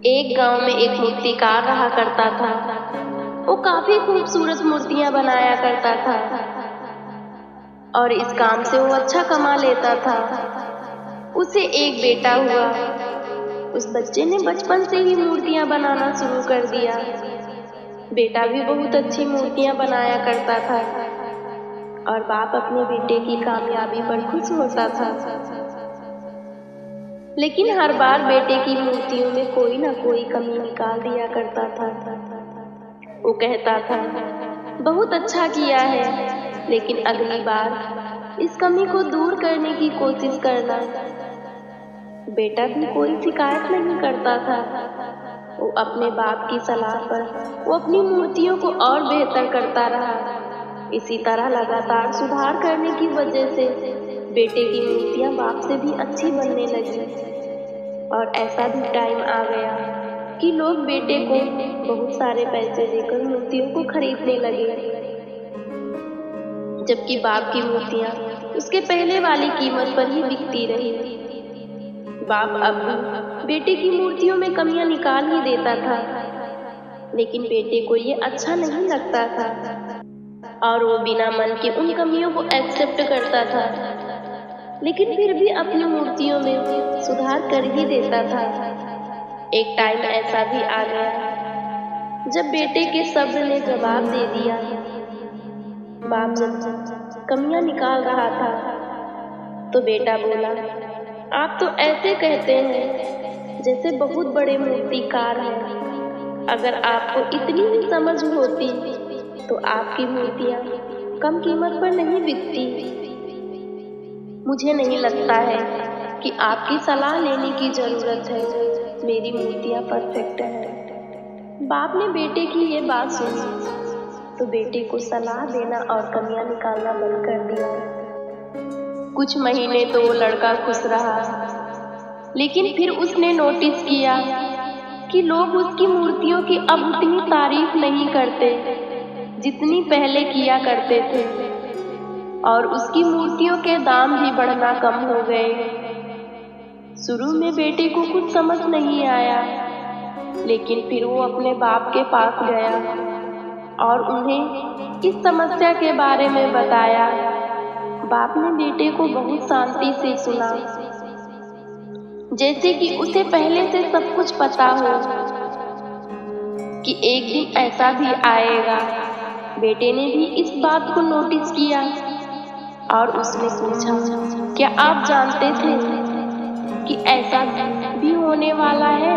एक गांव में एक मूर्तिकार रहा करता था। वो काफी खूबसूरत मूर्तियां बनाया करता था और इस काम से वो अच्छा कमा लेता था। उसे एक बेटा हुआ। उस बच्चे ने बचपन से ही मूर्तियां बनाना शुरू कर दिया। बेटा भी बहुत अच्छी मूर्तियां बनाया करता था और बाप अपने बेटे की कामयाबी पर खुश होता था। लेकिन हर बार बेटे की मूर्तियों में कोई ना कोई कमी निकाल दिया करता था। वो कहता था, बहुत अच्छा किया है, लेकिन अगली बार इस कमी को दूर करने की कोशिश करना। बेटा भी कोई शिकायत नहीं करता था। वो अपने बाप की सलाह पर वो अपनी मूर्तियों को और बेहतर करता रहा। इसी तरह लगातार सुधार करने की वजह से बेटे की मूर्तियां बाप से भी अच्छी बनने लगी। और ऐसा भी टाइम आ गया कि लोग बेटे को बहुत सारे पैसे देकर मूर्तियों को खरीदने लगे, जबकि बाप की मूर्तियां उसके पहले वाली कीमत पर ही बिकती रही। बाप अब भी बेटे की मूर्तियों में कमियां निकाल ही देता था, लेकिन बेटे को ये अच्छा नहीं लगता था और वो बिना मन के उन कमियों को एक्सेप्ट करता था। लेकिन फिर भी अपनी मूर्तियों में सुधार कर ही देता था। एक टाइम ऐसा भी आ गया जब बेटे के सब्र ने जवाब दे दिया। बाप जब कमियां निकाल रहा था तो बेटा बोला, आप तो ऐसे कहते हैं जैसे बहुत बड़े मूर्तिकार हैं। अगर आपको इतनी ही समझ होती तो आपकी मूर्तियां कम कीमत पर नहीं बिकती। मुझे नहीं लगता है कि आपकी सलाह लेने की जरूरत है। मेरी मूर्तियां परफेक्ट है। बाप ने बेटे की ये बात सुनी तो बेटे को सलाह देना और कमियां निकालना बंद कर दिया। कुछ महीने तो वो लड़का खुश रहा, लेकिन फिर उसने नोटिस किया कि लोग उसकी मूर्तियों की अब उतनी तारीफ नहीं करते जितनी पहले किया करते थे और उसकी मूर्तियों के दाम भी बढ़ना कम हो गए। शुरू में बेटे को कुछ समझ नहीं आया, लेकिन फिर वो अपने बाप के पास गया और उन्हें इस समस्या के बारे में बताया। बाप ने बेटे को बहुत शांति से सुना, जैसे कि उसे पहले से सब कुछ पता हो कि एक दिन ऐसा भी आएगा। बेटे ने भी इस बात को नोटिस किया और उसने पूछा, क्या आप जानते थे कि ऐसा भी होने वाला है?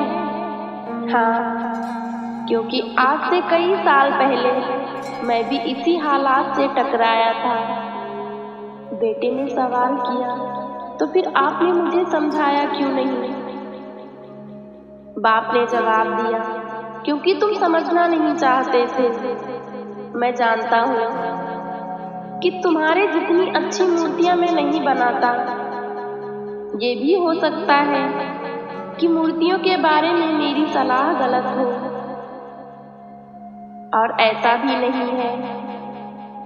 हाँ, क्योंकि आज से कई साल पहले मैं भी इसी हालात से टकराया था। बेटे ने सवाल किया, तो फिर आपने मुझे समझाया क्यों नहीं? बाप ने जवाब दिया, क्योंकि तुम समझना नहीं चाहते थे। मैं जानता हूँ कि तुम्हारे जितनी अच्छी मूर्तियां मैं नहीं बनाता। ये भी हो सकता है कि मूर्तियों के बारे में मेरी सलाह गलत हो, और ऐसा भी नहीं है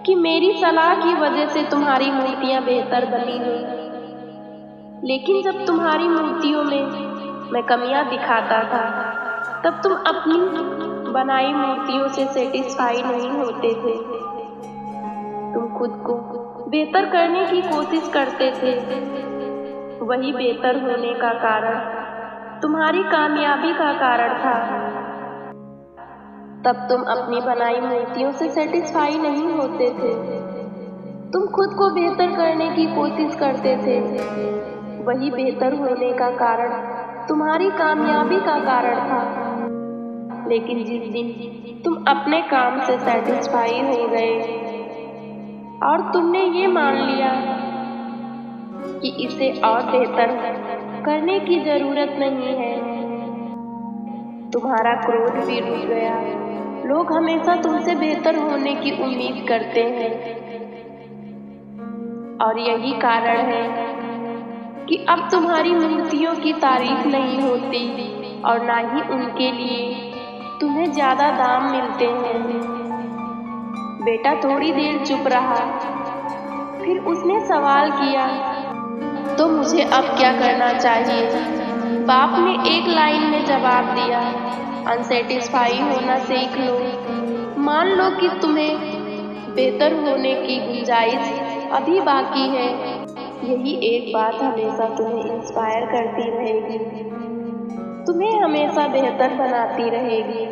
कि मेरी सलाह की वजह से तुम्हारी मूर्तियां बेहतर बनी हो। लेकिन जब तुम्हारी मूर्तियों में मैं कमियां दिखाता था, तब तुम अपनी बनाई मूर्तियों से सेटिस्फाई नहीं होते थे। तुम खुद को बेहतर करने की कोशिश करते थे। वही बेहतर होने का कारण तुम्हारी कामयाबी का कारण था। तब तुम अपनी बनाई मूर्तियों से सेटिस्फाई नहीं होते थे। तुम खुद को बेहतर करने की कोशिश करते थे। वही बेहतर होने का कारण तुम्हारी कामयाबी का कारण था। लेकिन जिस दिन तुम अपने काम से सेटिस्फाई हो गए और तुमने ये मान लिया कि इसे और बेहतर करने की जरूरत नहीं है, तुम्हारा क्रोध भी रुक गया। लोग हमेशा तुमसे बेहतर होने की उम्मीद करते हैं और यही कारण है कि अब तुम्हारी मूर्तियों की तारीफ नहीं होती और ना ही उनके लिए तुम्हें ज्यादा दाम मिलते हैं। बेटा थोड़ी देर चुप रहा, फिर उसने सवाल किया, तो मुझे अब क्या करना चाहिए? बाप ने एक लाइन में जवाब दिया, अनसेटिस्फाई होना सीख लो। मान लो कि तुम्हें बेहतर होने की गुंजाइश अभी बाकी है। यही एक बात हमेशा तुम्हें इंस्पायर करती रहेगी, तुम्हें हमेशा बेहतर बनाती रहेगी।